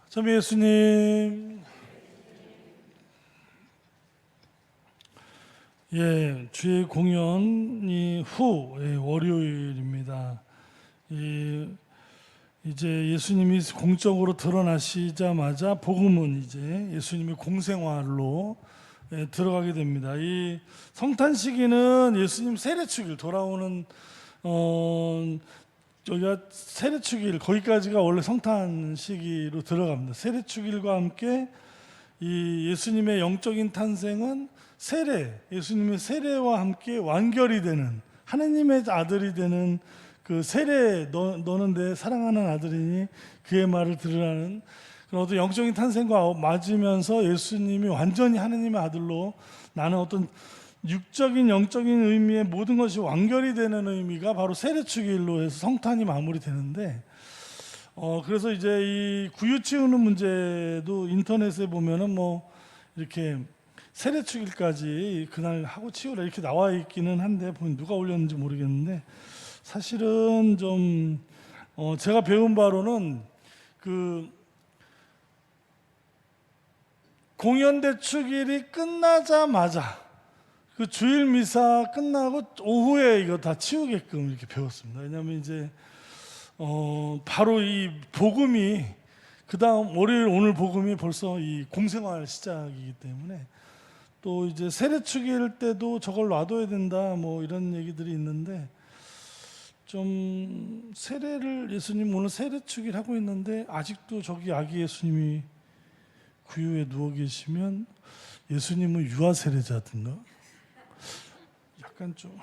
참 예수님, 주의 공연이 후 월요일입니다. 이제 예수님이 공적으로 드러나시자마자 복음은 이제 예수님의 공생활로 들어가게 됩니다. 이 성탄 시기는 예수님 세례축일 돌아오는 저희가 세례축일 거기까지가 원래 성탄 시기로 들어갑니다. 세례축일과 함께 이 예수님의 영적인 탄생은 예수님의 세례와 함께 완결이 되는 하느님의 아들이 되는 그 세례 너는 내 사랑하는 아들이니 그의 말을 들으라는 그런 어떤 영적인 탄생과 맞으면서 예수님이 완전히 하느님의 아들로 나는 어떤 육적인 영적인 의미의 모든 것이 완결이 되는 의미가 바로 세례축일로 해서 성탄이 마무리되는데 그래서 이제 이 구유 치우는 문제도 인터넷에 보면은 뭐 이렇게 세례축일까지 그날 하고 치우라 이렇게 나와 있기는 한데 보면 누가 올렸는지 모르겠는데 사실은 좀 제가 배운 바로는 그 공연대축일이 끝나자마자 그 주일 미사 끝나고 오후에 이거 다 치우게끔 이렇게 배웠습니다. 왜냐하면 이제 바로 이 복음이 그 다음 월요일 오늘 복음이 벌써 이 공생활 시작이기 때문에 또 이제 세례축일 때도 저걸 놔둬야 된다 뭐 이런 얘기들이 있는데 좀 세례를 예수님 오늘 세례축일 하고 있는데 아직도 저기 아기 예수님이 구유에 누워 계시면 예수님은 유아 세례자든가 약간 좀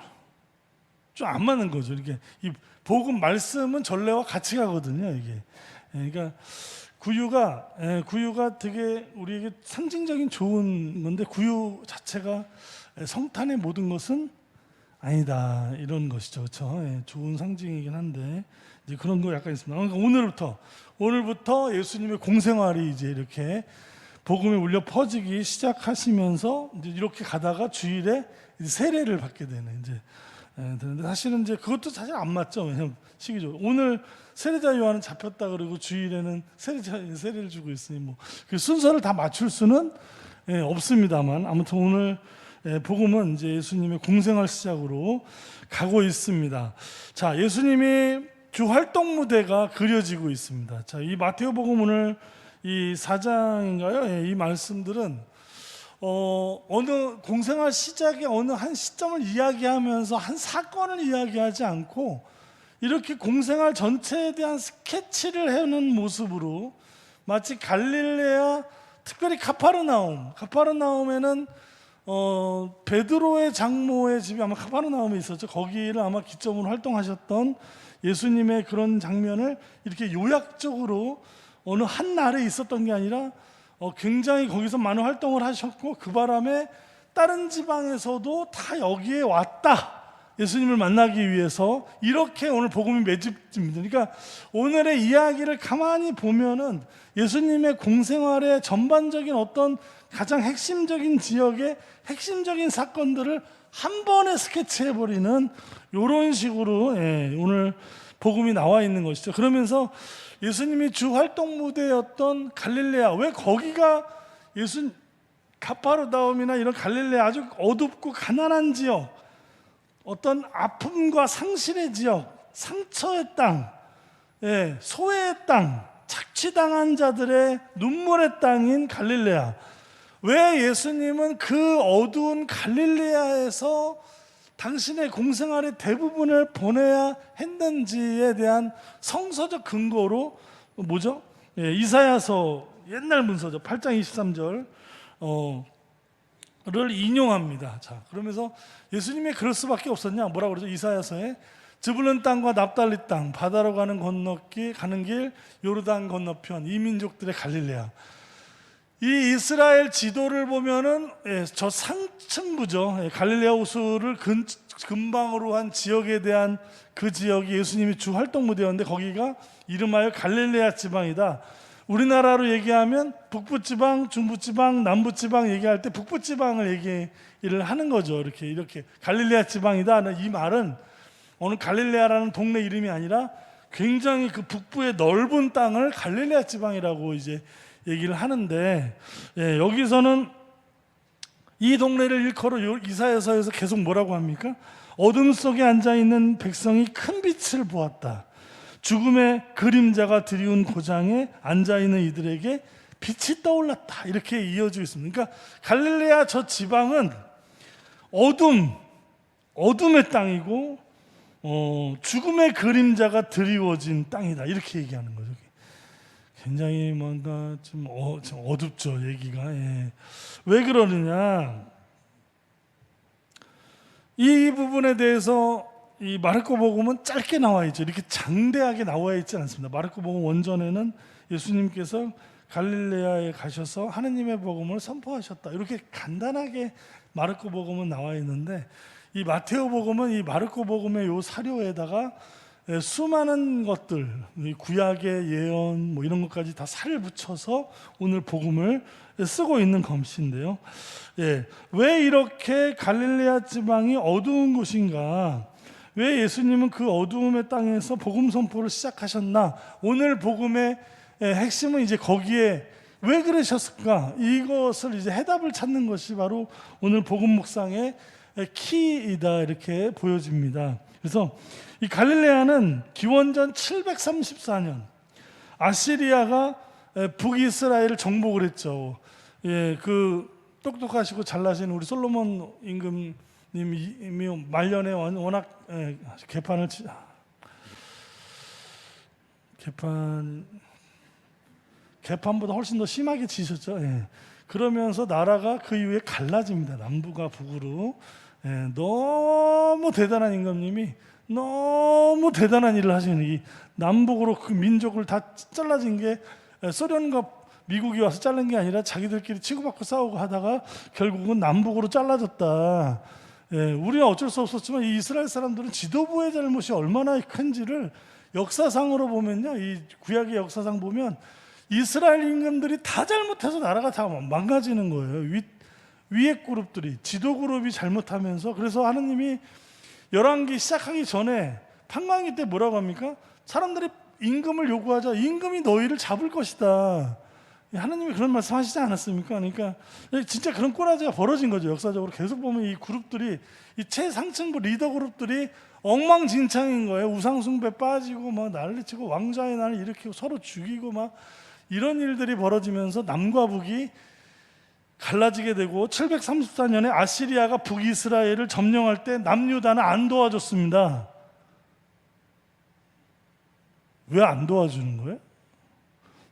안 맞는 거죠. 이렇게 이 복음 말씀은 전례와 같이 가거든요. 이게 그러니까 구유가 되게 우리에게 상징적인 좋은 건데 구유 자체가 성탄의 모든 것은 아니다 이런 것이죠, 그렇죠? 좋은 상징이긴 한데 이제 그런 거 약간 있습니다. 그러니까 오늘부터 예수님의 공생활이 이제 이렇게 복음이 울려 퍼지기 시작하시면서 이제 이렇게 가다가 주일에 이제 세례를 받게 되는 이제 되는데 사실은 이제 그것도 사실 안 맞죠. 왜냐면 시기적으로 오늘 세례자 요한은 잡혔다 그러고 주일에는 세례를 주고 있으니 뭐 그 순서를 다 맞출 수는 없습니다만 아무튼 오늘 복음은 이제 예수님의 공생활 시작으로 가고 있습니다. 자, 예수님이 주 활동 무대가 그려지고 있습니다. 자, 이 마테오 복음 오늘 이 4장인가요? 이 말씀들은 어느 공생활 시작의 어느 한 시점을 이야기하면서 한 사건을 이야기하지 않고 이렇게 공생활 전체에 대한 스케치를 해놓은 모습으로 마치 갈릴레아 특별히 카파르나움에는 베드로의 장모의 집이 아마 카파르나움에 있었죠. 거기를 아마 기점으로 활동하셨던 예수님의 그런 장면을 이렇게 요약적으로 어느 한 날에 있었던 게 아니라 굉장히 거기서 많은 활동을 하셨고 그 바람에 다른 지방에서도 다 여기에 왔다. 예수님을 만나기 위해서 이렇게 오늘 복음이 맺집니다. 그러니까 오늘의 이야기를 가만히 보면은 예수님의 공생활의 전반적인 어떤 가장 핵심적인 지역의 핵심적인 사건들을 한 번에 스케치해버리는 이런 식으로 오늘 복음이 나와 있는 것이죠. 그러면서 예수님이 주 활동 무대였던 갈릴레아, 왜 거기가 가파르나움이나 이런 갈릴레아 아주 어둡고 가난한 지역, 어떤 아픔과 상실의 지역, 상처의 땅, 소외의 땅, 착취당한 자들의 눈물의 땅인 갈릴레아, 왜 예수님은 그 어두운 갈릴레아에서 당신의 공생활의 대부분을 보내야 했는지에 대한 성서적 근거로 뭐죠? 이사야서 옛날 문서죠. 8장 23절을 인용합니다. 자, 그러면서 예수님이 그럴 수밖에 없었냐? 뭐라고 그러죠? 이사야서에 드불론 땅과 납달리 땅, 바다로 가는 길, 요르단 건너편, 이 민족들의 갈릴레아. 이 이스라엘 지도를 보면은 저 상층부죠. 갈릴레아 호수를 근방으로 한 지역에 대한 그 지역이 예수님이 주 활동 무대였는데 거기가 이름하여 갈릴레아 지방이다. 우리나라로 얘기하면 북부지방, 중부지방, 남부지방 얘기할 때 북부지방을 얘기를 하는 거죠. 이렇게 갈릴레아 지방이다. 이 말은 어느 갈릴레아라는 동네 이름이 아니라 굉장히 그 북부의 넓은 땅을 갈릴레아 지방이라고 이제 얘기를 하는데, 여기서는 이 동네를 일컬어 이사야서에서 계속 뭐라고 합니까? 어둠 속에 앉아있는 백성이 큰 빛을 보았다. 죽음의 그림자가 드리운 고장에 앉아있는 이들에게 빛이 떠올랐다. 이렇게 이어지고 있습니다. 그러니까 갈릴레아 저 지방은 어둠의 땅이고 죽음의 그림자가 드리워진 땅이다. 이렇게 얘기하는 거죠. 굉장히 뭔가 좀 어둡죠, 얘기가. 왜 그러느냐? 이 부분에 대해서 이 마르코복음은 짧게 나와 있죠. 이렇게 장대하게 나와 있지 않습니다. 마르코복음 원전에는 예수님께서 갈릴레아에 가셔서 하느님의 복음을 선포하셨다. 이렇게 간단하게 마르코복음은 나와 있는데, 이 마테오복음은 이 마르코복음의 요 사료에다가 수많은 것들, 구약의 예언 뭐 이런 것까지 다 살을 붙여서 오늘 복음을 쓰고 있는 것인데요. 왜 이렇게 갈릴레아 지방이 어두운 곳인가? 왜 예수님은 그 어두움의 땅에서 복음 선포를 시작하셨나? 오늘 복음의 핵심은 이제 거기에 왜 그러셨을까? 이것을 이제 해답을 찾는 것이 바로 오늘 복음 묵상의 키이다, 이렇게 보여집니다. 그래서 이 갈릴레아는 기원전 734년 아시리아가 북이스라엘을 정복을 했죠. 그 똑똑하시고 잘나신 우리 솔로몬 임금님이 말년에 워낙 개판보다 훨씬 더 심하게 지셨죠. 그러면서 나라가 그 이후에 갈라집니다. 남부가 북으로. 너무 대단한 임금님이 너무 대단한 일을 하시는, 이 남북으로 그 민족을 다 잘라진 게 소련과 미국이 와서 자른 게 아니라 자기들끼리 치고받고 싸우고 하다가 결국은 남북으로 잘라졌다. 우리는 어쩔 수 없었지만 이 이스라엘 사람들은 지도부의 잘못이 얼마나 큰지를 역사상으로 보면요, 이 구약의 역사상 보면 이스라엘 임금들이 다 잘못해서 나라가 다 망가지는 거예요. 위에 그룹들이, 지도 그룹이 잘못하면서. 그래서 하느님이 열왕기 시작하기 전에 판광기 때 뭐라고 합니까? 사람들이 임금을 요구하자. 임금이 너희를 잡을 것이다. 하느님이 그런 말씀 하시지 않았습니까? 그러니까 진짜 그런 꼬라지가 벌어진 거죠. 역사적으로 계속 보면 이 그룹들이, 이 최상층부 리더 그룹들이 엉망진창인 거예요. 우상숭배 빠지고 막 난리치고 왕좌의 난을 일으키고 서로 죽이고 막 이런 일들이 벌어지면서 남과 북이 갈라지게 되고, 734년에 아시리아가 북이스라엘을 점령할 때 남유다는 안 도와줬습니다. 왜 안 도와주는 거예요?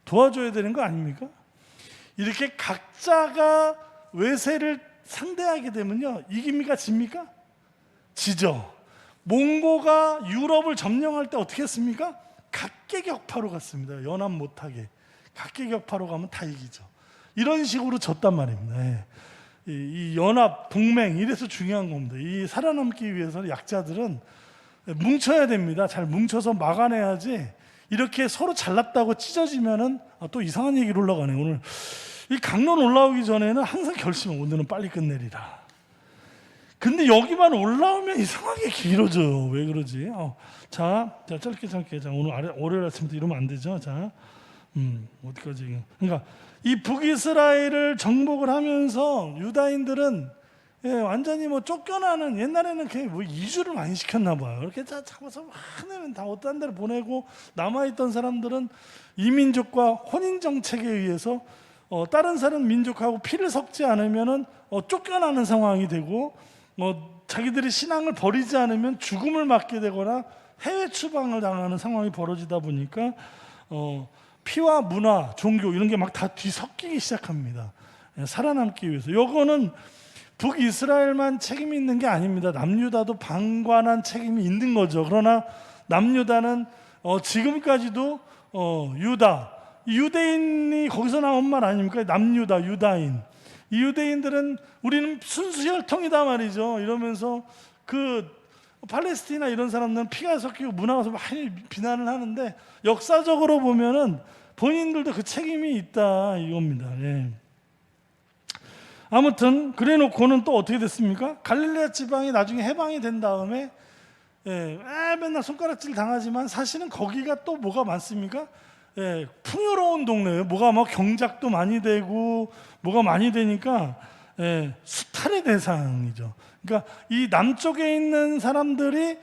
도와줘야 되는 거 아닙니까? 이렇게 각자가 외세를 상대하게 되면요, 이깁니까? 집니까? 지죠. 몽고가 유럽을 점령할 때 어떻게 했습니까? 각계격파로 갔습니다. 연합 못하게 각계격파로 가면 다 이기죠. 이런 식으로 졌단 말입니다. 이 연합, 동맹, 이래서 중요한 겁니다. 이 살아남기 위해서는 약자들은 뭉쳐야 됩니다. 잘 뭉쳐서 막아내야지. 이렇게 서로 잘났다고 찢어지면은 또 이상한 얘기로 올라가네요. 오늘 이 강론 올라오기 전에는 항상 결심을 오늘은 빨리 끝내리라. 근데 여기만 올라오면 이상하게 길어져요. 왜 그러지? 자, 짧게. 자, 오늘 월요일 아침부터 이러면 안 되죠. 자, 어디까지? 그러니까 이 북이스라엘을 정복을 하면서 유다인들은 완전히 뭐 쫓겨나는, 옛날에는 그냥 뭐 이주를 많이 시켰나 봐요. 이렇게 다 잡아서 하나는 다 어떤 데를 보내고, 남아있던 사람들은 이민족과 혼인 정책에 의해서 다른 사람 민족하고 피를 섞지 않으면은 쫓겨나는 상황이 되고, 자기들이 신앙을 버리지 않으면 죽음을 맞게 되거나 해외 추방을 당하는 상황이 벌어지다 보니까 피와 문화, 종교 이런 게 막 다 뒤섞이기 시작합니다. 살아남기 위해서. 요거는 북이스라엘만 책임이 있는 게 아닙니다. 남유다도 방관한 책임이 있는 거죠. 그러나 남유다는 지금까지도 유대인이 거기서 나온 말 아닙니까? 남유다, 유다인. 이 유대인들은 우리는 순수 혈통이다 말이죠. 이러면서 그 팔레스티나 이런 사람들은 피가 섞이고 문화가 많이 비난을 하는데, 역사적으로 보면은 본인들도 그 책임이 있다 이겁니다. 아무튼 그래 놓고는 또 어떻게 됐습니까? 갈릴레아 지방이 나중에 해방이 된 다음에 맨날 손가락질 당하지만 사실은 거기가 또 뭐가 많습니까? 풍요로운 동네예요. 뭐가 막 경작도 많이 되고 뭐가 많이 되니까 수탈의 대상이죠. 그러니까 이 남쪽에 있는 사람들이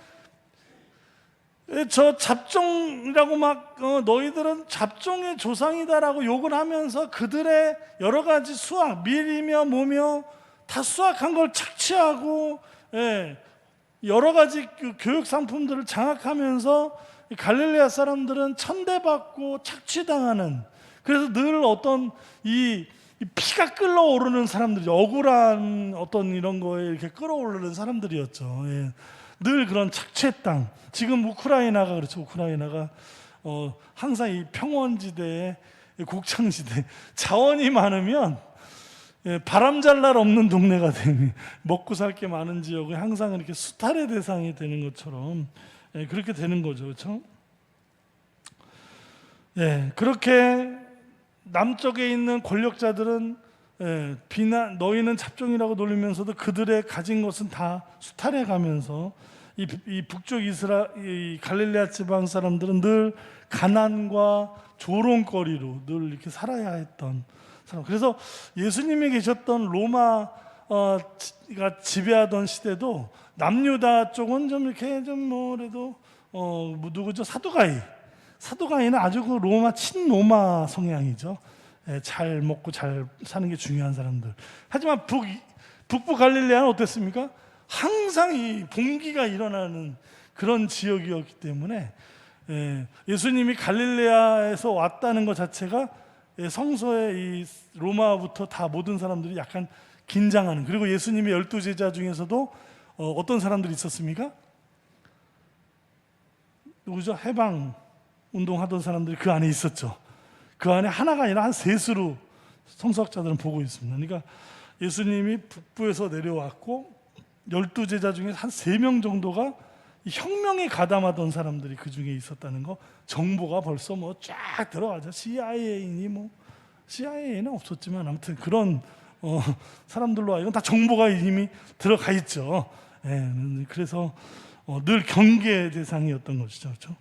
저 잡종이라고 막 너희들은 잡종의 조상이다라고 욕을 하면서 그들의 여러 가지 수학, 밀이며 뭐며 다 수학한 걸 착취하고 여러 가지 그 교육 상품들을 장악하면서 갈릴레아 사람들은 천대받고 착취당하는, 그래서 늘 어떤 이 피가 끓어오르는 사람들이, 억울한 어떤 이런 거에 이렇게 끌어오르는 사람들이었죠. 늘 그런 착취의 땅. 지금 우크라이나가 그렇죠. 우크라이나가 항상 이 평원지대에, 곡창지대, 자원이 많으면 바람 잘 날 없는 동네가 되니, 먹고 살 게 많은 지역에 항상 이렇게 수탈의 대상이 되는 것처럼 그렇게 되는 거죠. 그렇죠? 그렇게 남쪽에 있는 권력자들은 비난, 너희는 잡종이라고 놀리면서도 그들의 가진 것은 다 수탈해 가면서 이 북쪽 이 갈릴레아 지방 사람들은 늘 가난과 조롱거리로 늘 이렇게 살아야 했던 사람. 그래서 예수님이 계셨던 로마가 지배하던 시대도 남유다 쪽은 좀 이렇게 좀 그래도 누구죠? 사두가이는 아주 그 로마 친로마 성향이죠. 잘 먹고 잘 사는 게 중요한 사람들. 하지만 북부 갈릴레아는 어땠습니까? 항상 이 봉기가 일어나는 그런 지역이었기 때문에 예수님이 갈릴레아에서 왔다는 것 자체가 성서의 이 로마부터 다 모든 사람들이 약간 긴장하는, 그리고 예수님의 12제자 중에서도 어떤 사람들이 있었습니까? 누구죠? 해방 운동하던 사람들이 그 안에 있었죠. 그 안에 하나가 아니라 한 셋으로 성서학자들은 보고 있습니다. 그러니까 예수님이 북부에서 내려왔고 12제자 중에 한 3명 정도가 혁명에 가담하던 사람들이 그 중에 있었다는 거, 정보가 벌써 뭐 쫙 들어가죠. CIA는 없었지만 아무튼 그런 사람들로 하여금 다 정보가 이미 들어가 있죠. 그래서 늘 경계 대상이었던 것이죠. 그렇죠?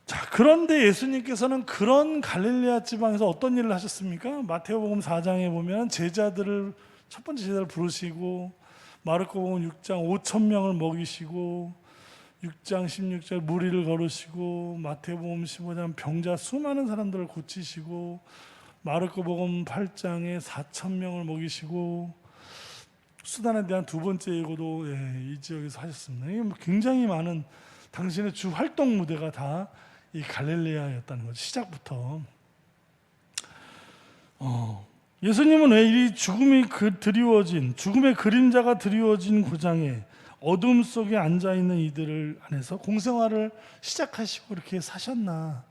자, 그런데 예수님께서는 그런 갈릴레아 지방에서 어떤 일을 하셨습니까? 마태복음 4장에 보면 첫 번째 제자를 부르시고, 마르코복음 6장 5천 명을 먹이시고, 6장 16절 무리를 걸으시고, 마태복음 15장 병자 수많은 사람들을 고치시고, 마르코복음 8장에 4천 명을 먹이시고, 수단에 대한 두 번째 예고도 이 지역에서 하셨습니다. 이게 굉장히 많은 당신의 주 활동 무대가 다 이 갈릴레아였다는 거죠. 시작부터. 예수님은 왜 이 죽음의 그림자가 드리워진 고장에 어둠 속에 앉아 있는 이들을 안에서 공생활을 시작하시고 이렇게 사셨나?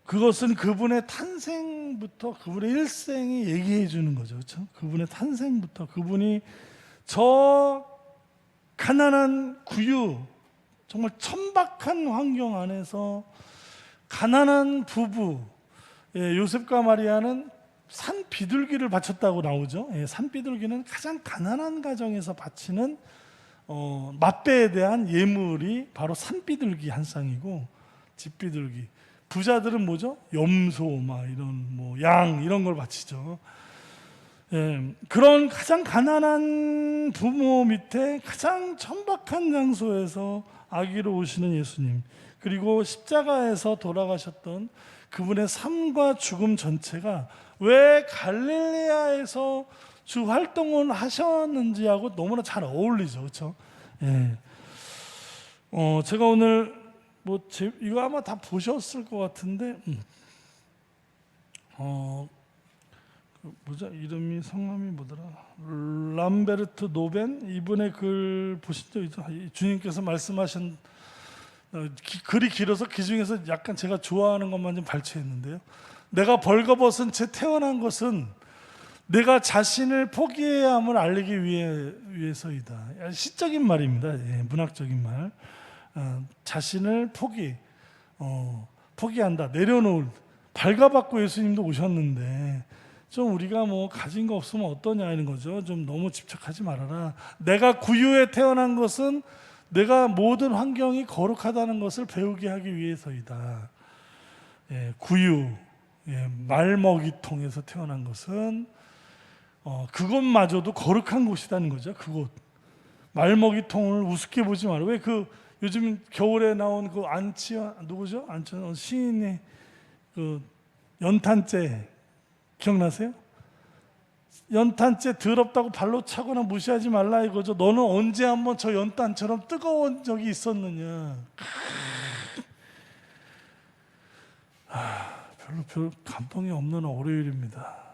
그것은 그분의 탄생부터, 그분의 일생이 얘기해 주는 거죠. 그렇죠? 그분의 탄생부터, 그분이 저 가난한 구유, 정말 천박한 환경 안에서 가난한 부부, 요셉과 마리아는 산 비둘기를 바쳤다고 나오죠. 산 비둘기는 가장 가난한 가정에서 바치는 맞배에 대한 예물이 바로 산 비둘기 한 쌍이고, 집 비둘기. 부자들은 뭐죠? 염소, 이런 양 이런 걸 바치죠. 그런 가장 가난한 부모 밑에 가장 천박한 장소에서 아기로 오시는 예수님, 그리고 십자가에서 돌아가셨던 그분의 삶과 죽음 전체가 왜 갈릴레아에서 주 활동을 하셨는지하고 너무나 잘 어울리죠. 그렇죠? 제가 오늘 이거 아마 다 보셨을 것 같은데 이름이 성함이 뭐더라? 람베르트 노벤, 이분의 글 보신 적 있죠? 주님께서 말씀하신 글이 길어서 그 중에서 약간 제가 좋아하는 것만 좀 발췌했는데요. 내가 벌거벗은 채 태어난 것은 내가 자신을 포기해야 함을 알리기 위해서이다. 시적인 말입니다. 문학적인 말. 자신을 포기한다, 내려놓을. 발가벗고 예수님도 오셨는데 좀 우리가 뭐 가진 거 없으면 어떠냐 이런 거죠. 좀 너무 집착하지 말아라. 내가 구유에 태어난 것은 내가 모든 환경이 거룩하다는 것을 배우게 하기 위해서이다. 예, 구유, 예, 말먹이통에서 태어난 것은 그것마저도 거룩한 곳이라는 거죠. 그곳. 말먹이통을 우습게 보지 마라. 왜 그 요즘 겨울에 나온 그 누구죠? 안치환 시인의 그 연탄재 기억나세요? 연탄재 더럽다고 발로 차거나 무시하지 말라 이거죠. 너는 언제 한번 저 연탄처럼 뜨거운 적이 있었느냐. 별로 감동이 없는 월요일입니다.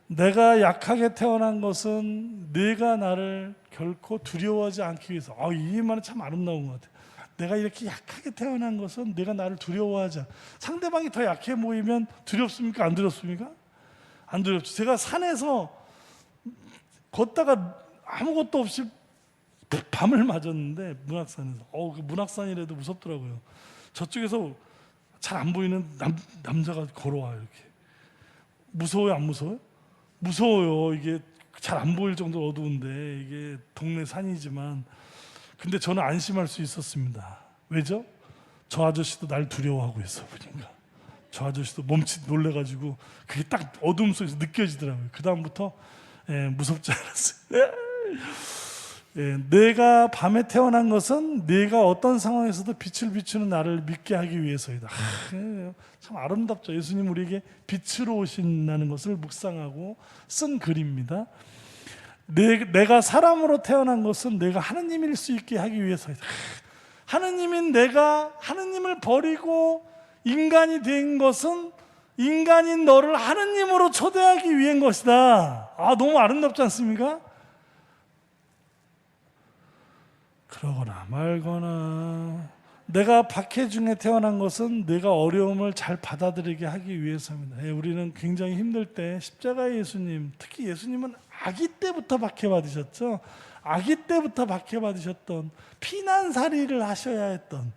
내가 약하게 태어난 것은 네가 나를 결코 두려워하지 않기 위해서. 이 말은 참 아름다운 것 같아요. 내가 이렇게 약하게 태어난 것은 내가 나를 두려워하지 않아. 상대방이 더 약해 보이면 두렵습니까? 안 두렵습니까? 안 두렵죠. 제가 산에서 걷다가 아무것도 없이 밤을 맞았는데 문학산에서 그 문학산이라도 무섭더라고요. 저쪽에서 잘 안 보이는 남자가 걸어와요. 이렇게 무서워요? 안 무서워요? 무서워요. 이게 잘 안 보일 정도로 어두운데 이게 동네 산이지만 근데 저는 안심할 수 있었습니다. 왜죠? 저 아저씨도 날 두려워하고 있어 보니까 저 아저씨도 멈칫 놀래가지고 그게 딱 어둠 속에서 느껴지더라고요. 그 다음부터 무섭지 않았어요. 내가 밤에 태어난 것은 내가 어떤 상황에서도 빛을 비추는 나를 믿게 하기 위해서이다. 참 아름답죠. 예수님 우리에게 빛으로 오신다는 것을 묵상하고 쓴 글입니다. 내가 사람으로 태어난 것은 내가 하느님일 수 있게 하기 위해서이다. 하느님인 내가 하느님을 버리고 인간이 된 것은 인간인 너를 하느님으로 초대하기 위한 것이다. 너무 아름답지 않습니까? 그러거나 말거나 내가 박해 중에 태어난 것은 내가 어려움을 잘 받아들이게 하기 위해서입니다. 우리는 굉장히 힘들 때 십자가의 예수님, 특히 예수님은 아기 때부터 박해받으셨죠. 아기 때부터 박해받으셨던 피난살이를 하셔야 했던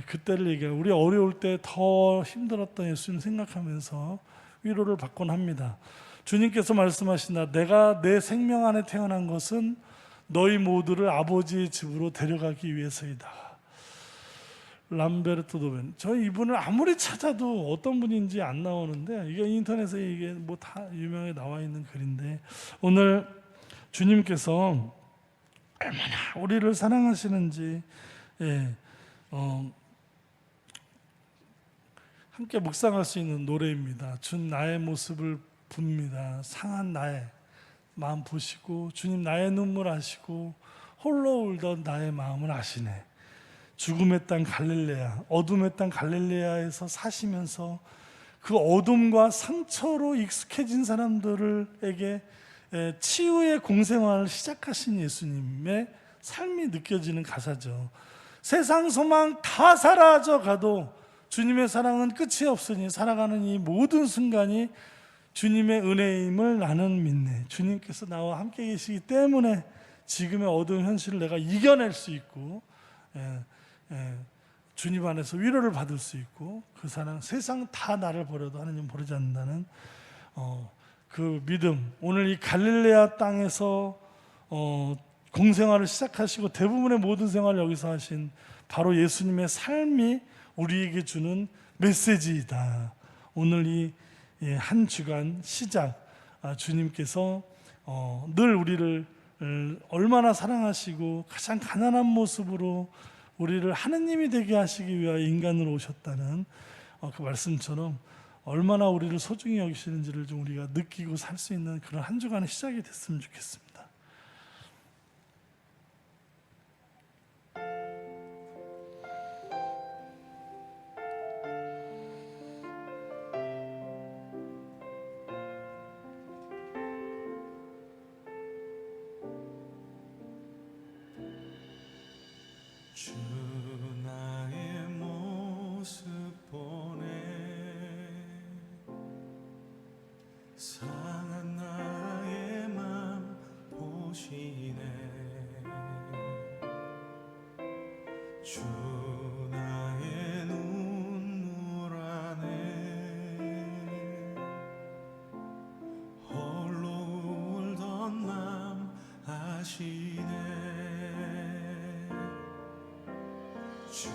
그때를 얘기해요. 우리 어려울 때 더 힘들었던 예수님 생각하면서 위로를 받곤 합니다. 주님께서 말씀하신다. 내가 내 생명 안에 태어난 것은 너희 모두를 아버지의 집으로 데려가기 위해서이다. 람베르토 도벤. 저 이분을 아무리 찾아도 어떤 분인지 안 나오는데 이게 인터넷에 이게 뭐 다 유명하게 나와 있는 글인데 오늘 주님께서 얼마나 우리를 사랑하시는지 함께 묵상할 수 있는 노래입니다. 준 나의 모습을 봅니다. 상한 나의 마음 보시고 주님 나의 눈물 아시고 홀로 울던 나의 마음을 아시네. 죽음의 땅 갈릴레아, 어둠의 땅 갈릴레아에서 사시면서 그 어둠과 상처로 익숙해진 사람들에게 치유의 공생활을 시작하신 예수님의 삶이 느껴지는 가사죠. 세상 소망 다 사라져 가도 주님의 사랑은 끝이 없으니 살아가는 이 모든 순간이 주님의 은혜임을 나는 믿네. 주님께서 나와 함께 계시기 때문에 지금의 어두운 현실을 내가 이겨낼 수 있고 주님 안에서 위로를 받을 수 있고 그 사랑 세상 다 나를 버려도 하나님 버리지 않는다는 그 믿음. 오늘 이 갈릴레아 땅에서 공생활을 시작하시고 대부분의 모든 생활을 여기서 하신 바로 예수님의 삶이 우리에게 주는 메시지이다. 오늘 이 한 주간 시작 주님께서 늘 우리를 얼마나 사랑하시고 가장 가난한 모습으로 우리를 하느님이 되게 하시기 위하여 인간으로 오셨다는 그 말씀처럼 얼마나 우리를 소중히 여기시는지를 좀 우리가 느끼고 살 수 있는 그런 한 주간의 시작이 됐으면 좋겠습니다. 주 나의 모습 보네 상한 나의 맘 보시네 주 나의 눈물 안에 하시네 주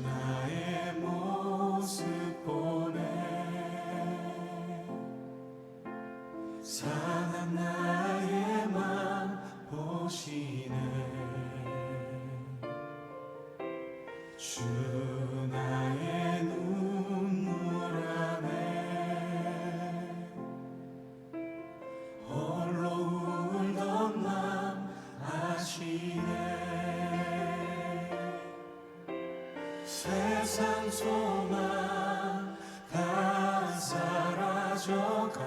나의 모습 보네 상한 나의 맘 보시네 주 나의 눈물 안에 홀로 울던 맘 아시네 세상 소망 다 사라져가도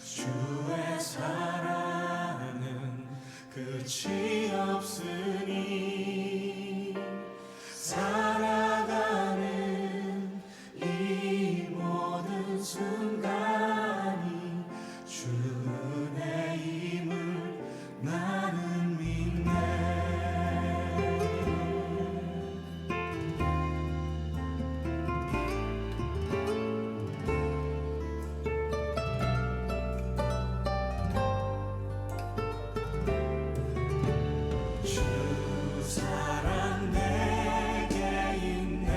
주의 사랑은 끝이 없으니 살아가는 이 모든 순간이 주의 힘을 나는 믿네 주 사랑 내게 있네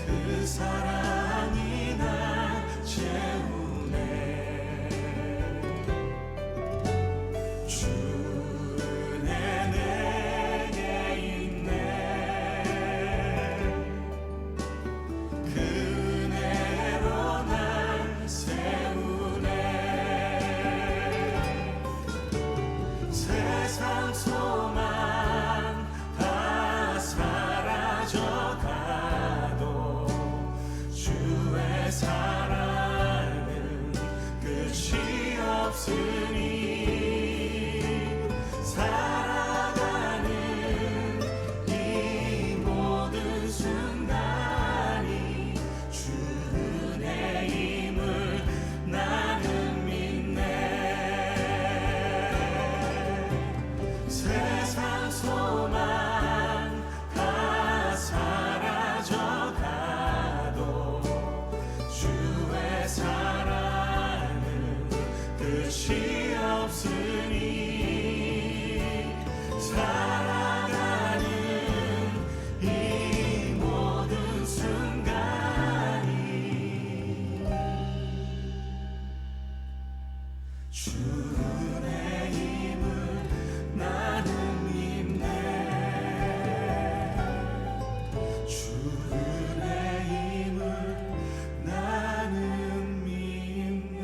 그 사랑이 날 채우네 주 은혜 내게 있네 그 은혜로 날 세우네 세상 소망 다 사라져가도 주의 사랑은 끝이 없으니 살아가는 이 모든 순간이 주의 힘을 나는 믿네 세상 소망 다 사라져가도 주의 사랑은 끝이 없으니 살아가는 이 모든 순간이 주의 힘을 나는 믿네 주의 힘을 나는 믿네